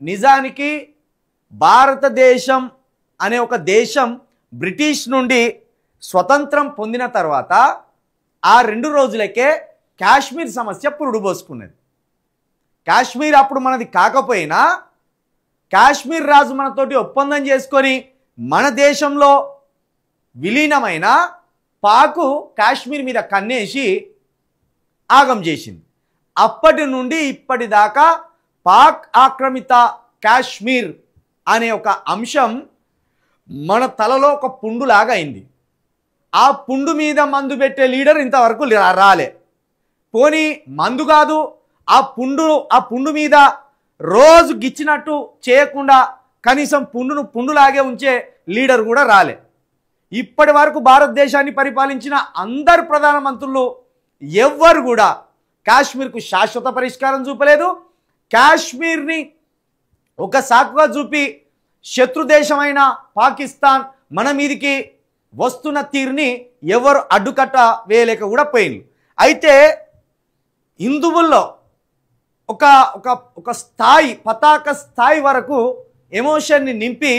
నిజానికి భారతదేశం అనే ఒక దేశం బ్రిటిష్ నుండి స్వతంత్రం పొందిన తర్వాత ఆ 2 రోజులకే కాశ్మీర్ సమస్య పురుడు పోసుకున్నది. కాశ్మీర్ అప్పుడు మనది కాకపోయినా కాశ్మీర్ రాజు మనతోటి ఒప్పందం చేసుకొని మన దేశంలో విలీనమైన పాకు కాశ్మీర్ మీద కన్నేసి ఆగం చేసింది. అప్పటి నుండి ఇప్పటిదాకా పాక్ ఆక్రమిత కాశ్మీర్ అనే ఒక అంశం మన తలలో ఒక పుండులాగా అయింది. ఆ పుండు మీద మందు పెట్టే లీడర్ ఇంతవరకు రాలే. పోనీ మందు కాదు, ఆ పుండు మీద రోజు గిచ్చినట్టు చేయకుండా కనీసం పుండులాగే ఉంచే లీడర్ కూడా రాలే. ఇప్పటి వరకు భారతదేశాన్ని పరిపాలించిన అందరు ప్రధానమంత్రులు ఎవ్వరు కూడా కాశ్మీర్కు శాశ్వత పరిష్కారం చూపలేదు. కాశ్మీర్ని ఒక సాకుగా చూపి శత్రుదేశమైన పాకిస్తాన్ మన మీదికి వస్తున్న తీరుని ఎవరు అడ్డుకట్ట వేయలేక కూడా పోయింది. అయితే హిందువుల్లో ఒక స్థాయి, పతాక స్థాయి వరకు ఎమోషన్ని నింపి